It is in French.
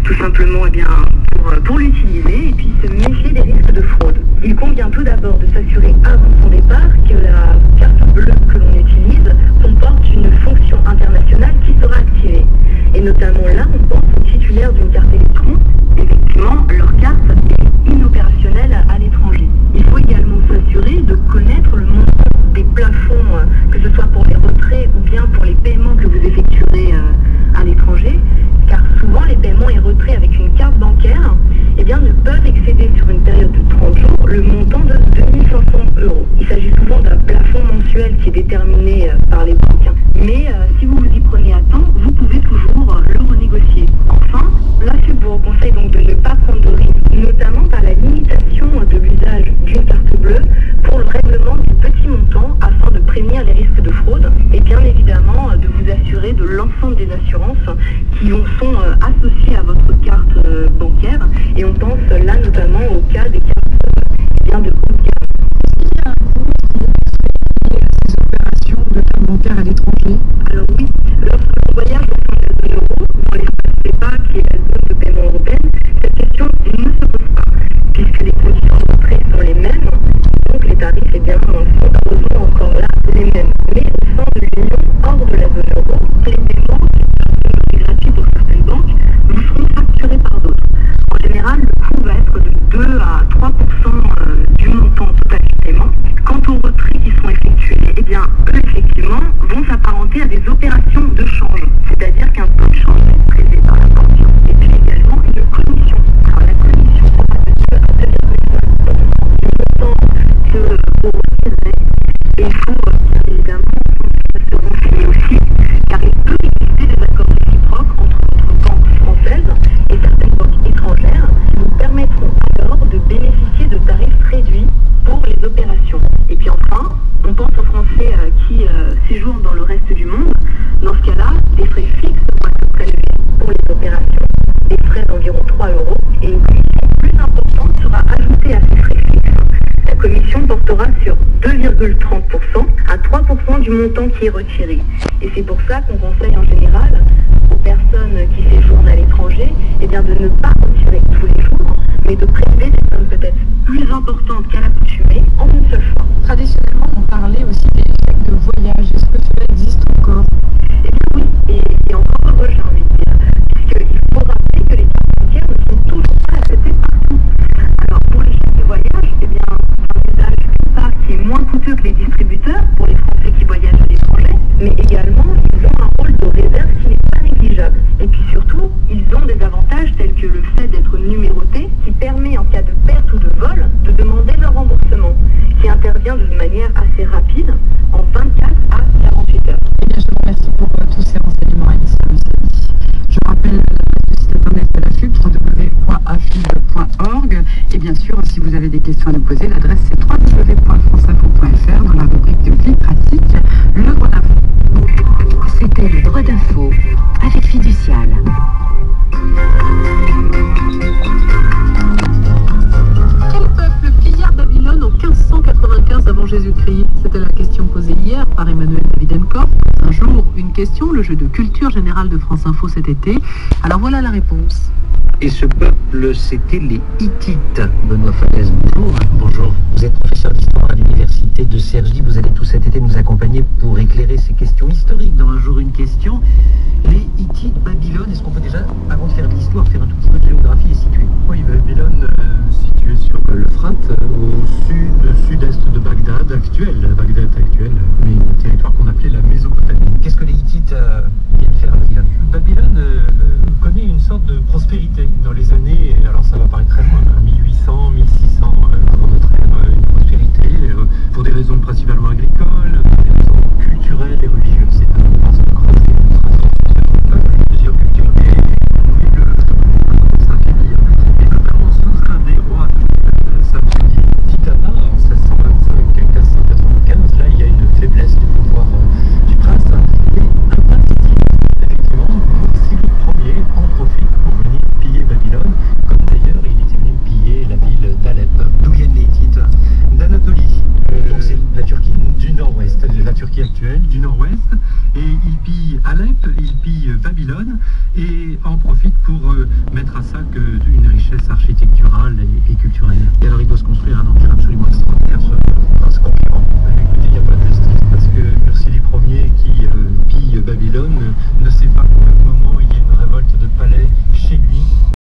tout simplement pour l'utiliser et puis se méfier des risques de fraude. Il convient tout d'abord de s'assurer avant son départ que la carte bleue que l'on utilise comporte une fonction internationale qui sera activée. Et notamment là, on pense aux titulaires d'une carte électron. Effectivement, leur carte est inopérationnelle à l'étranger. Il faut également s'assurer de connaître le montant des plafonds, que ce soit pour les retraits ou bien pour les paiements que vous effectuerez à l'étranger, car souvent les paiements et retraits avec une carte bancaire ne peuvent excéder sur une période de 30 jours le montant de 2500 euros. Il s'agit souvent d'un plafond mensuel qui est déterminé par les banques, mais si vous vous y prenez à temps, vous pouvez toujours le renégocier. Enfin, la FUP vous conseille donc de ne pas prendre de risques, notamment par la limitation de l'usage d'une carte bleue pour le règlement du petit montant afin de prévenir les risques de fraude et bien évidemment de vous assurer de l'ensemble des assurances qui sont associées à votre carte bancaire, et on pense là notamment au cas des cartes de compte garde. Est-ce qu'il y a un coût lié à ces opérations de carte bancaire à l'étranger? Alors oui, lorsque l'on voyage dans la zone euro, dans l'espace CEPA qui est la zone de paiement européenne, cette question ne se pose pas, puisque les conditions d'entrée sont les mêmes, donc les tarifs sont heureusement encore là les mêmes. Mais au sein de l'Union, hors de la zone euro, les paiements qui sont gratuits pour certaines banques vous seront facturés par d'autres. En général, le coût va être de 2 à 3% du montant total du paiement. Quant aux retraits qui sont effectués, eux, effectivement, vont s'apparenter à des opérations de change, c'est-à-dire qu'un taux de change est prélevé par la banque, et puis également une commission. Alors, la commission sera de 2 à 2,5% du montant que vous retirez, et il faut bien évidemment se renseigner aussi, car il peut exister des accords réciproques entre votre banque française et certaines banques étrangères qui vous permettront alors de bénéficier de tarifs réduits pour les opérations. Et puis enfin, on pense aux Français qui séjournent dans le reste du monde. Dans ce cas-là, des frais fixes vont être prélevés pour les opérations, des frais d'environ 3 euros, et une commission plus importante sera ajoutée à ces frais fixes. La commission portera sur 2,30% à 3% du montant qui est retiré. Et c'est pour ça qu'on conseille en général aux personnes qui séjournent à l'étranger de ne pas retirer tous les jours, mais de prélever des sommes peut-être plus importantes qu'à l'accoutumée en une seule fois. Traditionnellement, on parlait aussi des chèques de voyage. Est-ce que cela existe encore? Eh bien oui, et encore heureux, j'ai envie de dire, puisqu'il faut rappeler que les cartes bancaires ne sont toujours pas acceptées partout. Alors pour les chèques de voyage, c'est un usage d'une part qui est moins coûteux que les distributeurs pour les Français qui voyagent à l'étranger, mais également ils ont un rôle de réserve qui n'est pas négligeable. Et puis surtout, ils ont des avantages tels que le fait d'être numérotés, qui permet en cas de perte ou de vol de demander leur remboursement, qui intervient de manière assez rapide, en 24 à 48 heures. Eh bien, je vous remercie pour tous ces renseignements, Alice Musadi. Je rappelle l'adresse du site internet de la FUP, www.afib.org. Et bien sûr, si vous avez des questions à nous poser, l'adresse c'est www.franceinfo.fr dans la rubrique de Vie pratique, le droit d'info. C'était le droit d'info avec Fiducial. Quel peuple pilla Babylone en 1595 avant Jésus-Christ? C'était la question posée hier par Emmanuel Davidenko. Un jour, une question, le jeu de culture générale de France Info cet été. Alors voilà la réponse. Et ce peuple, c'était les Hittites. Benoît Falaise, bonjour. Bonjour. Vous êtes professeur d'histoire à l'université de Cergy. Vous allez tout cet été nous accompagner pour éclairer ces questions historiques dans Un jour une question. Les Hittites, Babylone, est-ce qu'on peut déjà, avant de faire de l'histoire, faire un tout petit peu de géographie et situer? Oui, Babylone, située sur l'Euphrate, au sud-est de Bagdad actuel, mais un territoire qu'on appelait la Mésopotamie. Qu'est-ce que les Hittites viennent faire à Babylone? Babylone connaît une sorte de prospérité dans les années, alors ça va paraître très loin, 1800, 1600 avant notre ère, une prospérité pour des raisons principalement agricoles, pour des raisons culturelles et religieuses. C'est un vaste creuset de plusieurs cultures, et le commence à affaiblir, et notamment sous un des rois Samsoni Titana en 1625 à 1595. Là, il y a une faiblesse du pouvoir mettre à ça qu'une richesse architecturale et culturelle.